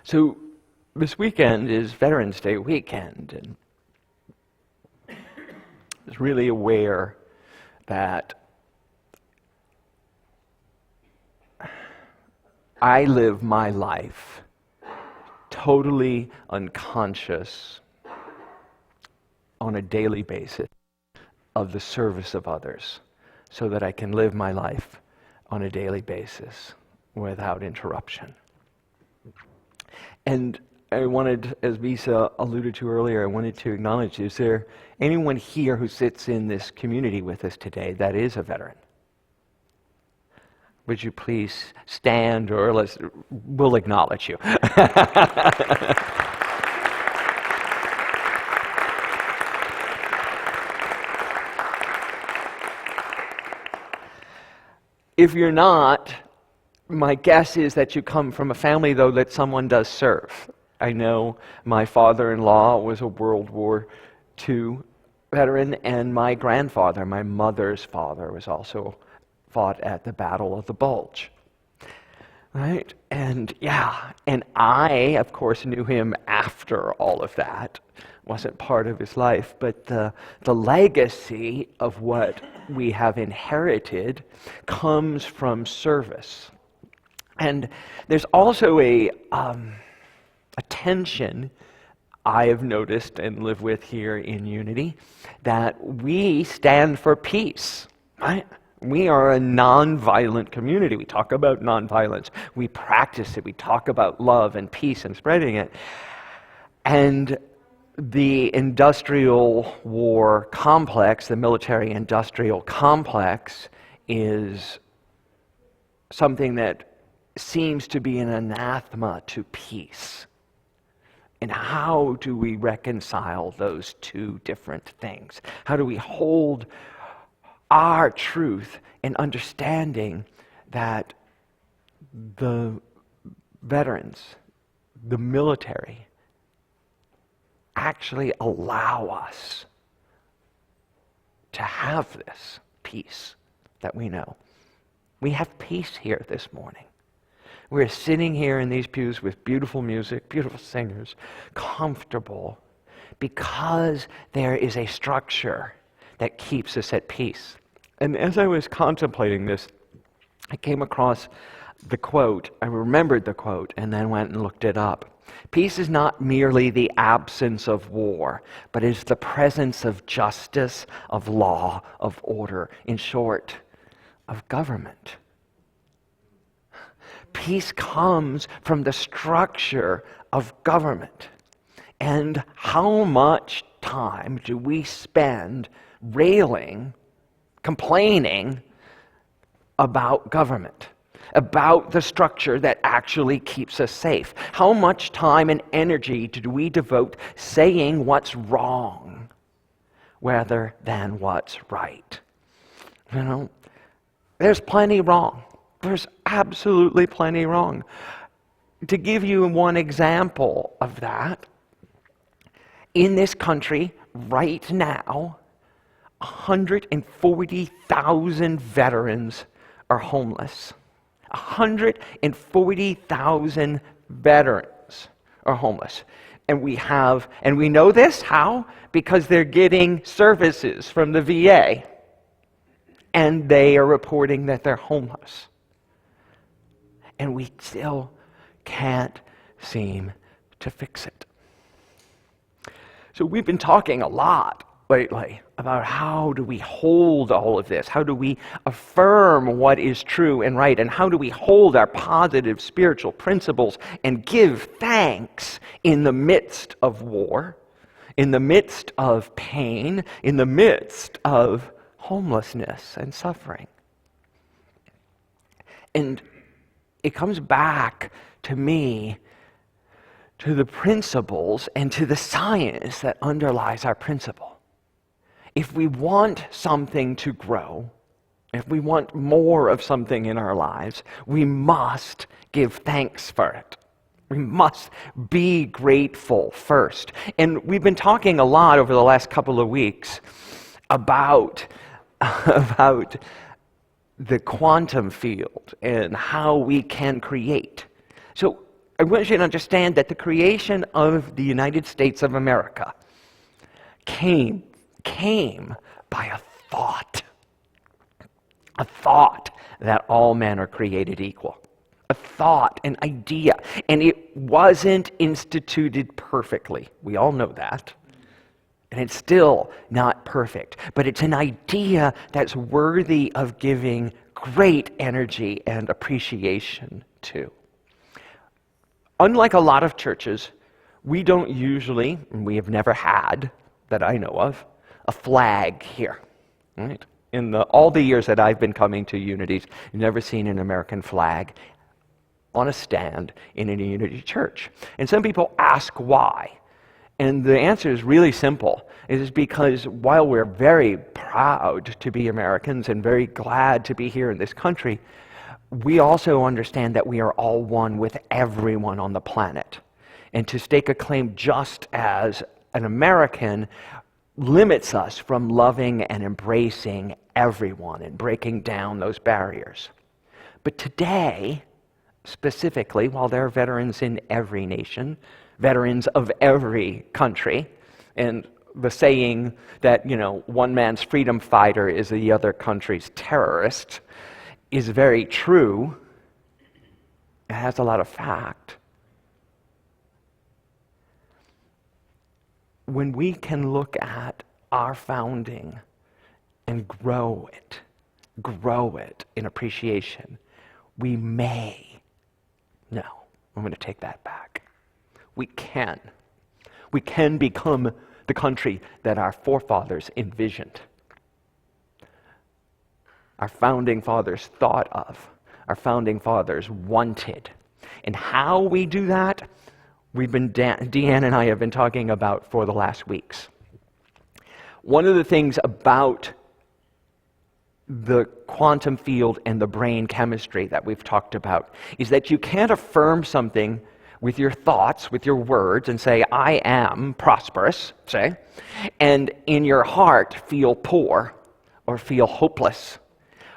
So this weekend is Veterans Day weekend, and I was really aware that I live my life totally unconscious on a daily basis of the service of others, so that I can live my life on a daily basis without interruption. And I wanted, as Visa alluded to earlier, I wanted to acknowledge, is there anyone here who sits in this community with us today that is a veteran? Would you please stand, or we'll acknowledge you. If you're not, my guess is that you come from a family, though, that someone does serve. I know my father-in-law was a World War II veteran, and my grandfather, my mother's father, was also fought at the Battle of the Bulge. Right? And I, of course, knew him after all of that. Wasn't part of his life, but the legacy of what we have inherited comes from service. And there's also a tension I have noticed and live with here in Unity, that we stand for peace, right? We are a nonviolent community. We talk about nonviolence. We practice it. We talk about love and peace and spreading it. And the industrial war complex, the military-industrial complex, is something that seems to be an anathema to peace. And how do we reconcile those two different things? How do we hold our truth in understanding that the veterans, the military, actually allow us to have this peace that we know? We have peace here this morning. We're sitting here in these pews with beautiful music, beautiful singers, comfortable, because there is a structure that keeps us at peace. And as I was contemplating this, I came across the quote. I remembered the quote and then went and looked it up. Peace is not merely the absence of war, but is the presence of justice, of law, of order. In short, of government. Peace comes from the structure of government. And how much time do we spend railing, complaining about government, about the structure that actually keeps us safe? How much time and energy do we devote saying what's wrong rather than what's right? You know, there's plenty wrong. There's absolutely plenty wrong. To give you one example of that, in this country right now, 140,000 veterans are homeless. 140,000 veterans are homeless. And we know this, how? Because they're getting services from the VA. And they are reporting that they're homeless. And we still can't seem to fix it. So we've been talking a lot lately about how do we hold all of this? How do we affirm what is true and right? And how do we hold our positive spiritual principles and give thanks in the midst of war, in the midst of pain, in the midst of homelessness and suffering? And it comes back to me, to the principles and to the science that underlies our principle. If we want something to grow, if we want more of something in our lives, we must give thanks for it. We must be grateful first. And we've been talking a lot over the last couple of weeks about the quantum field and how we can create. So I want you to understand that the creation of the United States of America came by a thought that all men are created equal. A thought, an idea, and it wasn't instituted perfectly. We all know that. And it's still not perfect, but it's an idea that's worthy of giving great energy and appreciation to. Unlike a lot of churches, we don't usually, and we have never had, that I know of, a flag here. Right? In all the years that I've been coming to Unities, I've never seen an American flag on a stand in a Unity church. And some people ask why. And the answer is really simple. It is because while we're very proud to be Americans and very glad to be here in this country, we also understand that we are all one with everyone on the planet. And to stake a claim just as an American limits us from loving and embracing everyone and breaking down those barriers. But today, specifically, while there are veterans in every nation, veterans of every country, and the saying that, one man's freedom fighter is the other country's terrorist is very true. It has a lot of fact. When we can look at our founding and grow it in appreciation, we may, no, I'm going to take that back. We can become the country that our forefathers envisioned, our founding fathers thought of, our founding fathers wanted. And how we do that, Deanne and I have been talking about for the last weeks. One of the things about the quantum field and the brain chemistry that we've talked about is that you can't affirm something with your thoughts, with your words, and say, I am prosperous, say, and in your heart feel poor or feel hopeless.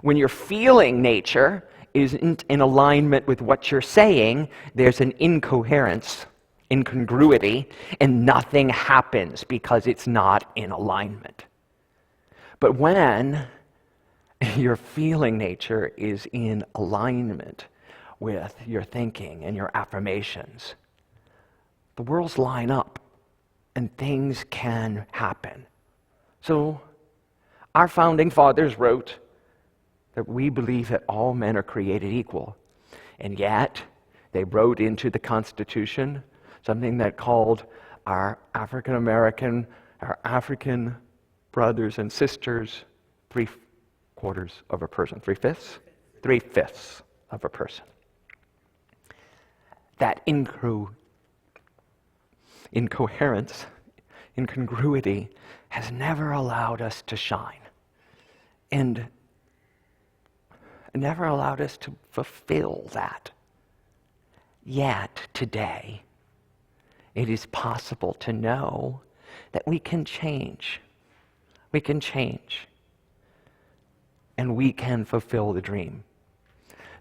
When your feeling nature isn't in alignment with what you're saying, there's an incoherence, incongruity, and nothing happens because it's not in alignment. But when your feeling nature is in alignment with your thinking and your affirmations, the worlds line up and things can happen. So our founding fathers wrote that we believe that all men are created equal. And yet they wrote into the Constitution something that called our African American, our African brothers and sisters, 3/4 of a person. 3/5? 3/5 of a person. That incoherence, incongruity has never allowed us to shine and never allowed us to fulfill that. Yet today, it is possible to know that we can change. We can change. And we can fulfill the dream.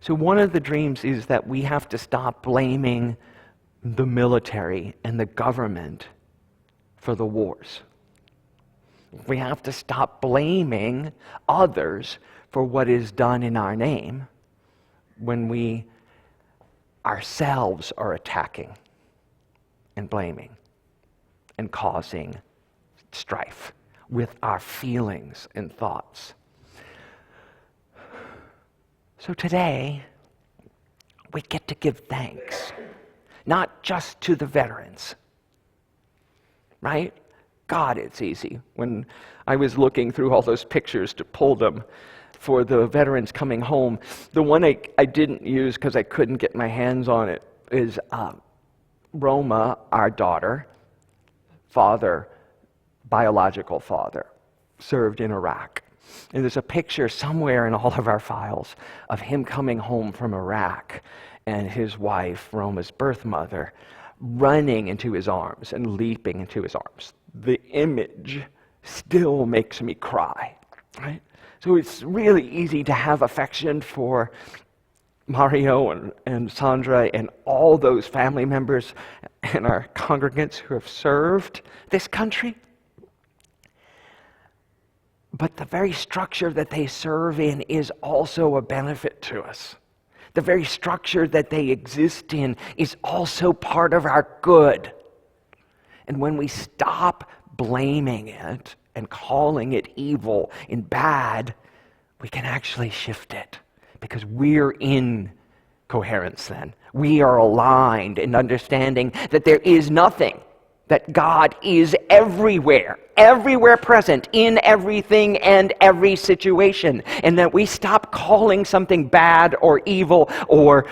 So one of the dreams is that we have to stop blaming the military and the government for the wars. We have to stop blaming others for what is done in our name when we ourselves are attacking and blaming and causing strife with our feelings and thoughts. So today, we get to give thanks, not just to the veterans, right? God, it's easy. When I was looking through all those pictures to pull them for the veterans coming home, the one I didn't use because I couldn't get my hands on it is Roma, our daughter, biological father, served in Iraq. And there's a picture somewhere in all of our files of him coming home from Iraq and his wife, Roma's birth mother, running into his arms and leaping into his arms. The image still makes me cry, right? So it's really easy to have affection for Mario and Sandra and all those family members and our congregants who have served this country. But the very structure that they serve in is also a benefit to us. The very structure that they exist in is also part of our good. And when we stop blaming it and calling it evil and bad, we can actually shift it because we're in coherence then. We are aligned in understanding that there is nothing, that God is everywhere, everywhere present in everything and every situation, and that we stop calling something bad or evil or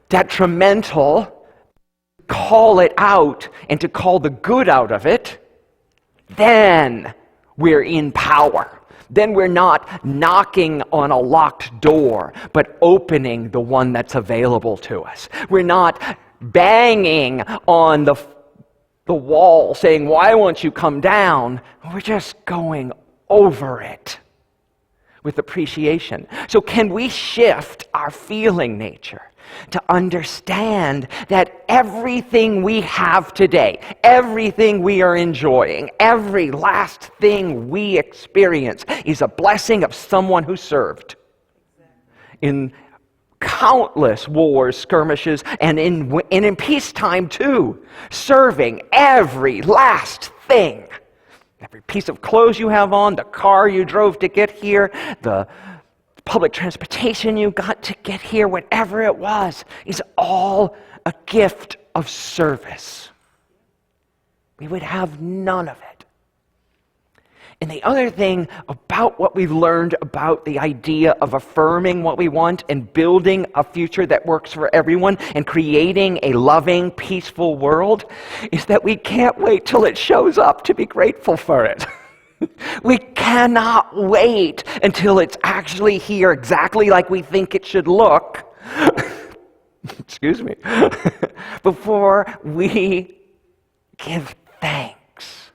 detrimental, call it out, and to call the good out of it, then we're in power. Then we're not knocking on a locked door, but opening the one that's available to us. We're not banging on the wall saying, why won't you come down? We're just going over it with appreciation. So can we shift our feeling nature to understand that everything we have today, everything we are enjoying, every last thing we experience is a blessing of someone who served in countless wars, skirmishes, and in peacetime too, serving every last thing. Every piece of clothes you have on, the car you drove to get here, the public transportation you got to get here, whatever it was, is all a gift of service. We would have none of it. And the other thing about what we've learned about the idea of affirming what we want and building a future that works for everyone and creating a loving, peaceful world is that we can't wait till it shows up to be grateful for it. We cannot wait until it's actually here exactly like we think it should look, excuse me, before we give thanks.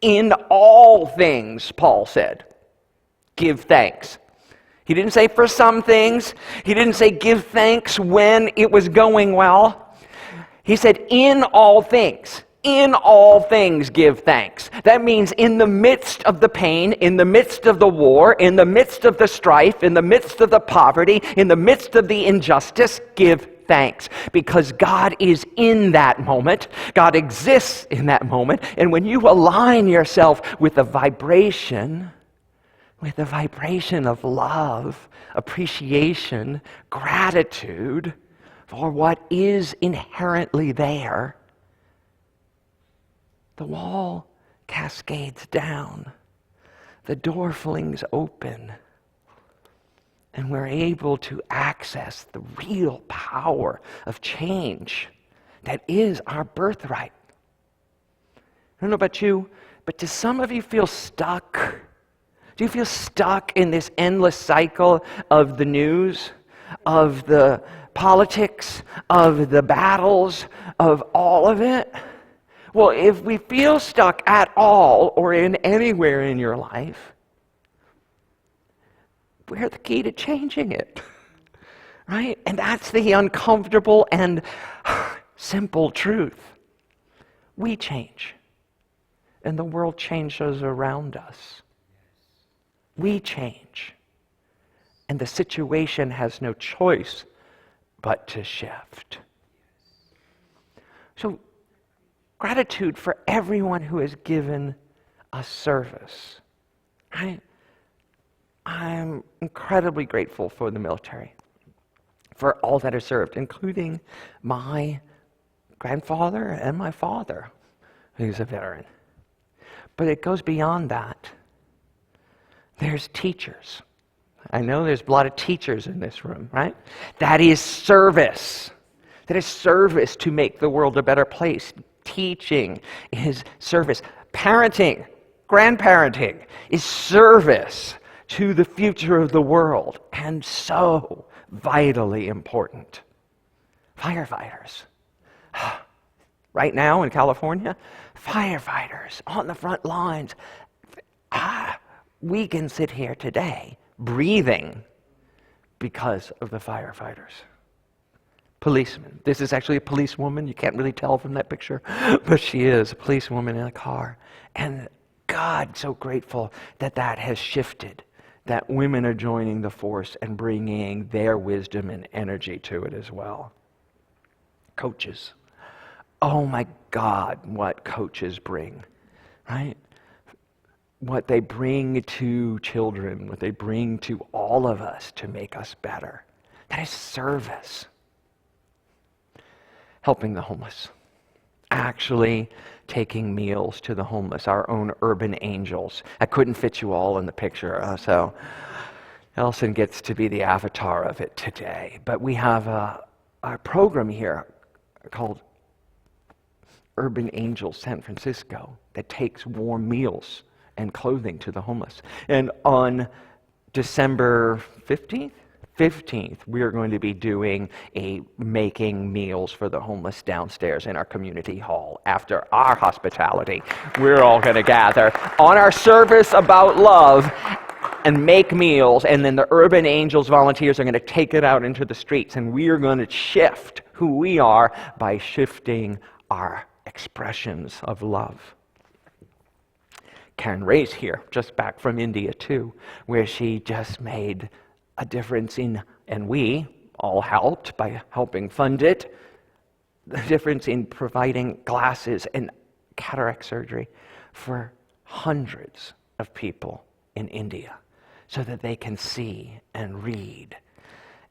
In all things, Paul said, give thanks. He didn't say for some things. He didn't say give thanks when it was going well. He said in all things. In all things give thanks. That means in the midst of the pain, in the midst of the war, in the midst of the strife, in the midst of the poverty, in the midst of the injustice, give thanks. Because God is in that moment. God exists in that moment. And when you align yourself with the vibration of love, appreciation, gratitude for what is inherently there, the wall cascades down, the door flings open, and we're able to access the real power of change that is our birthright. I don't know about you, but do some of you feel stuck? Do you feel stuck in this endless cycle of the news, of the politics, of the battles, of all of it? Well, if we feel stuck at all or in anywhere in your life, we're the key to changing it, right? And that's the uncomfortable and simple truth. We change, and the world changes around us. We change, and the situation has no choice but to shift. So, gratitude for everyone who has given us service. I'm incredibly grateful for the military, for all that has served, including my grandfather and my father, who's a veteran. But it goes beyond that. There's teachers. I know there's a lot of teachers in this room, right? That is service. That is service to make the world a better place. Teaching is service. Parenting, grandparenting is service to the future of the world, and so vitally important. Firefighters. Right now in California, firefighters on the front lines. We can sit here today breathing because of the firefighters. Policemen. This is actually a policewoman. You can't really tell from that picture, but she is a policewoman in a car. And God, so grateful that that has shifted, that women are joining the force and bringing their wisdom and energy to it as well. Coaches. Oh my God, what coaches bring, right? What they bring to children, what they bring to all of us to make us better. That is service. Helping the homeless. Actually taking meals to the homeless, our own urban angels. I couldn't fit you all in the picture, so Elson gets to be the avatar of it today. But we have a program here called Urban Angels San Francisco that takes warm meals and clothing to the homeless. And on December 15th, we are going to be doing making meals for the homeless downstairs in our community hall. After our hospitality, we're all going to gather on our service about love and make meals, and then the Urban Angels volunteers are going to take it out into the streets, and we are going to shift who we are by shifting our expressions of love. Karen Ray's here, just back from India too, where she just made a difference in, and we all helped by helping fund it, the difference in providing glasses and cataract surgery for hundreds of people in India so that they can see and read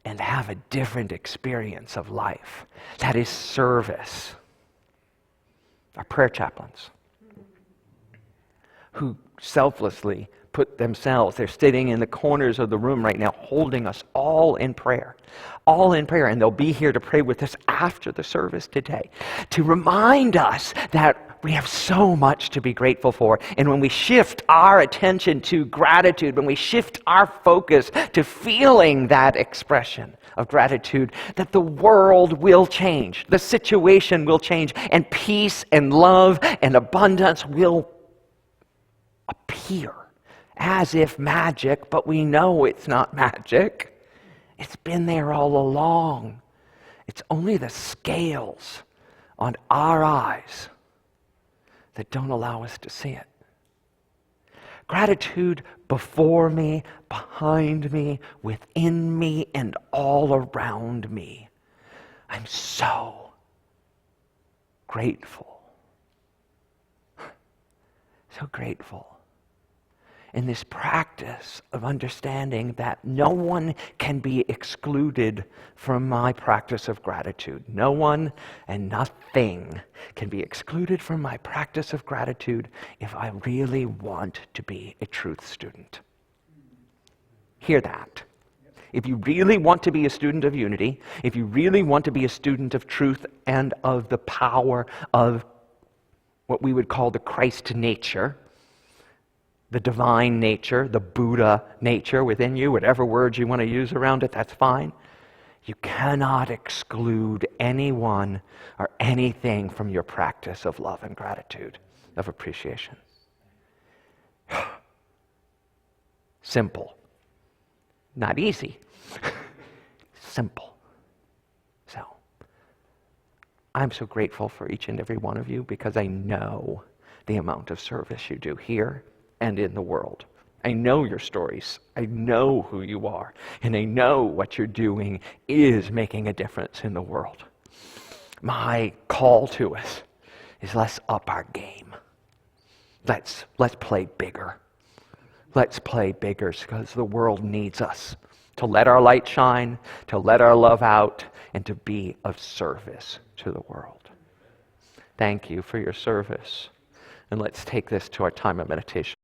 and have a different experience of life. That is service. Our prayer chaplains who selflessly put themselves, they're sitting in the corners of the room right now holding us all in prayer, and they'll be here to pray with us after the service today to remind us that we have so much to be grateful for. And when we shift our attention to gratitude, when we shift our focus to feeling that expression of gratitude, that the world will change, the situation will change, and peace and love and abundance will appear as if magic, but we know it's not magic. It's been there all along. It's only the scales on our eyes that don't allow us to see it. Gratitude before me, behind me, within me, and all around me. I'm so grateful. So grateful. In this practice of understanding that no one can be excluded from my practice of gratitude. No one and nothing can be excluded from my practice of gratitude if I really want to be a truth student. Hear that. If you really want to be a student of unity, if you really want to be a student of truth and of the power of what we would call the Christ nature, the divine nature, the Buddha nature within you, whatever words you want to use around it, that's fine. You cannot exclude anyone or anything from your practice of love and gratitude, of appreciation. Simple. Not easy. Simple. So, I'm so grateful for each and every one of you because I know the amount of service you do here and in the world. I know your stories. I know who you are. And I know what you're doing is making a difference in the world. My call to us is let's up our game. Let's play bigger. Let's play bigger because the world needs us to let our light shine, to let our love out, and to be of service to the world. Thank you for your service. And let's take this to our time of meditation.